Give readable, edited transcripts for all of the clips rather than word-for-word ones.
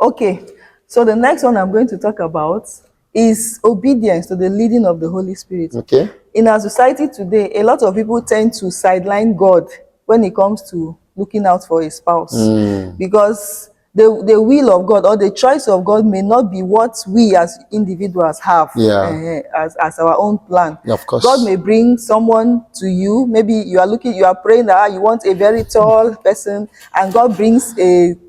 Okay, so the next one I'm going to talk about is obedience to the leading of the Holy Spirit. Okay. In our society today, a lot of people tend to sideline God when it comes to looking out for a spouse, because the will of God or the choice of God may not be what we as individuals have as our own plan. Of course. God may bring someone to you. Maybe you are praying that you want a very tall person, and God brings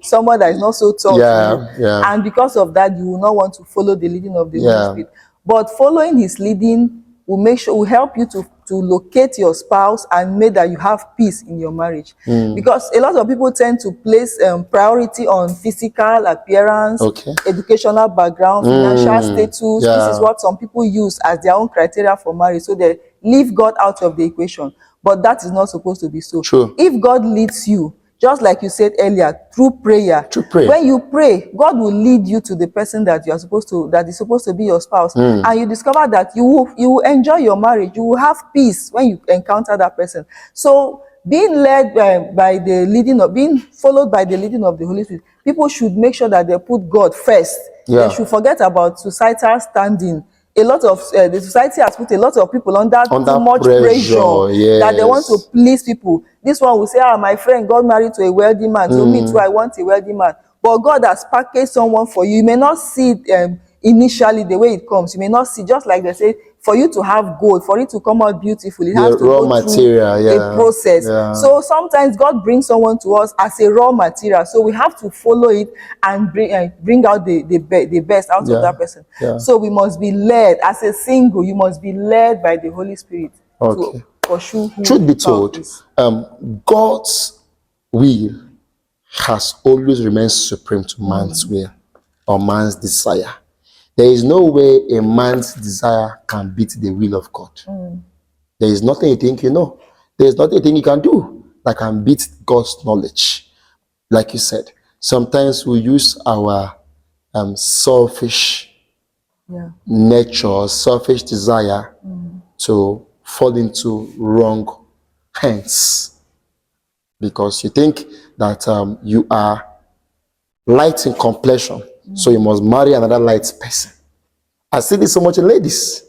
someone that is not so tall to you. And because of that, you will not want to follow the leading of the Holy Spirit. But following his leading will help you to locate your spouse and make that you have peace in your marriage. Because a lot of people tend to place priority on physical appearance, educational background, financial status. This is what some people use as their own criteria for marriage, so they leave God out of the equation. But that is not supposed to be so. True. If God leads you, just like you said earlier, through prayer. When you pray, God will lead you to the person that is supposed to be your spouse, and you discover that you will enjoy your marriage. You will have peace when you encounter that person. So being led being followed by the leading of the Holy Spirit, people should make sure that they put God first. They should forget about societal standing. A lot of the society has put a lot of people under too much pressure that they want to please people. This one will say, my friend got married to a wealthy man, so me too, I want a wealthy man. But God has packaged someone for you. You may not see it initially the way it comes. You may not see, just like they say, for you to have gold, for it to come out beautiful, it has to go through a process. So sometimes God brings someone to us as a raw material, so we have to follow it and bring out the best out of that person. So we must be led as a single. You must be led by the Holy Spirit to pursue who Truth be told, God's will has always remained supreme to man's will or man's desire. There is no way a man's desire can beat the will of God. There is nothing you think you know. There is nothing you think you can do that can beat God's knowledge. Like you said, sometimes we use our selfish nature, selfish desire to fall into wrong hands. Because you think that you are light in complexion, so you must marry another light person. I see this so much in ladies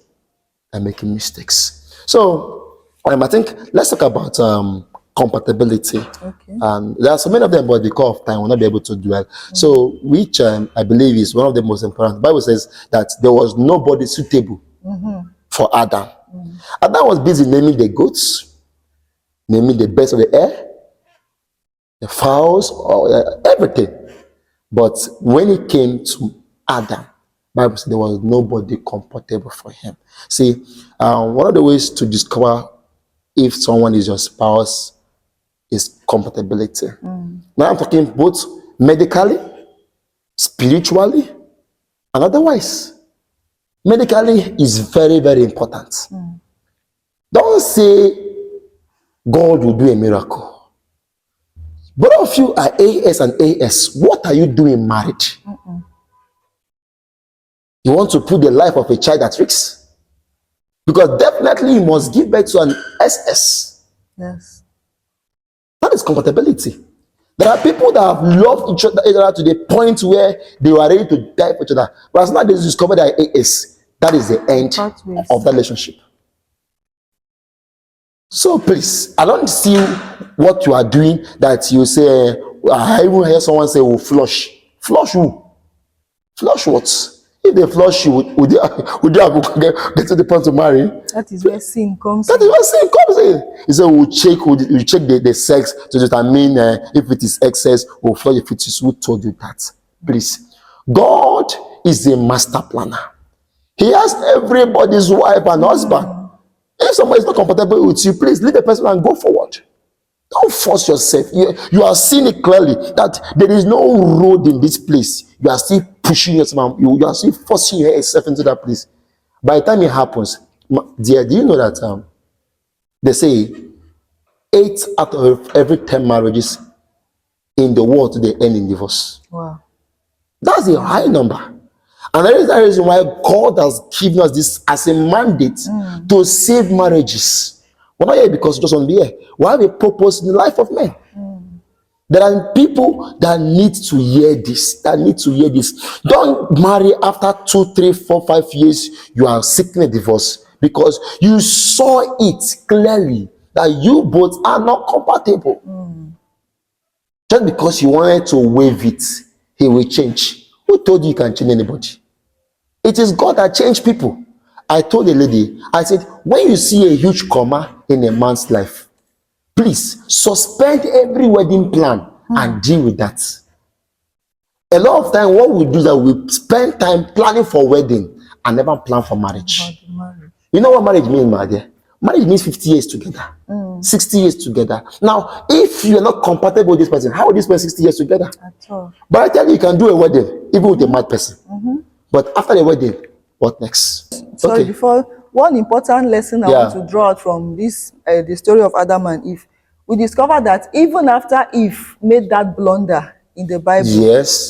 are making mistakes. So I think let's talk about compatibility. And there are so many of them, but because of time, we'll not be able to do it. So which I believe is one of the most important. The Bible says that there was nobody suitable for Adam. Adam was busy naming the goats, naming the birds of the air, the fowls, everything. But when it came to Adam, Bible said there was nobody compatible for him. See, one of the ways to discover if someone is your spouse is compatibility. Now I'm talking both medically, spiritually, and otherwise. Medically is very, very important. Don't say God will do a miracle. Both of you are AS and AS. What are you doing married? You want to put the life of a child at risk? Because definitely you must give birth to an SS. Yes. That is compatibility. There are people that have loved each other to the point where they were ready to die for each other. But as soon as they discover their AS, that is the end of that relationship. So please, I don't see what you are doing that you say, I even hear someone say, oh, flush. Flush who? Flush what? If they flush you, would you have get to the point to marry? That is where sin comes. That is where sin comes in. He said, we'll check the sex to determine if it is excess, we'll flush if it is. Who told you that? Please. God is a master planner. He has everybody's wife and husband. If somebody is not compatible with you, please leave the person and go forward. Don't force yourself. You are seeing it clearly that there is no road in this place. You are still pushing yourself. You are still forcing yourself into that place. By the time it happens, dear, do you know that they say 8 out of every 10 marriages in the world they end in divorce? Wow. That's a high number. And that is the reason why God has given us this as a mandate to save marriages. We're not here because we just want to be here. We have a purpose in the life of men. There are people that need to hear this. That need to hear this. Don't marry after 2, 3, 4, 5 years. You are seeking a divorce because you saw it clearly that you both are not compatible. Just because you wanted to waive it, he will change. Who told you can change anybody? It is God that changed people. I told a lady, I said, when you see a huge comma in a man's life, please suspend every wedding plan and deal with that. A lot of time, what we do is that we spend time planning for wedding and never plan for marriage. You know what marriage means, my dear? Marriage means 50 years together, 60 years together. Now, if you're not compatible with this person, how will this spend 60 years together? At all. But I tell you, you can do a wedding, even with a mad person. But after the wedding, what next? Sorry, before, one important lesson I want to draw out from this, the story of Adam and Eve, we discover that even after Eve made that blunder in the Bible,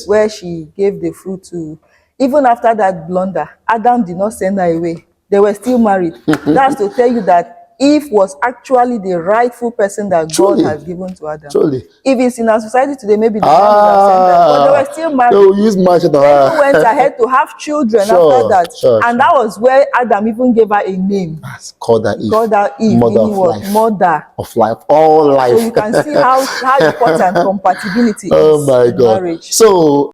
where she gave the fruit to, even after that blunder, Adam did not send her away. They were still married. That's to tell you that Eve was actually the rightful person that God has given to Adam. If it's in our society today, maybe the man would have sent them, but they were still married. They will use marriage. They went ahead to have children after that. And that was where Adam even gave her a name. Called her Eve. Called her Eve. Mother of life. Mother of life. All life. So you can see how important compatibility is in marriage. So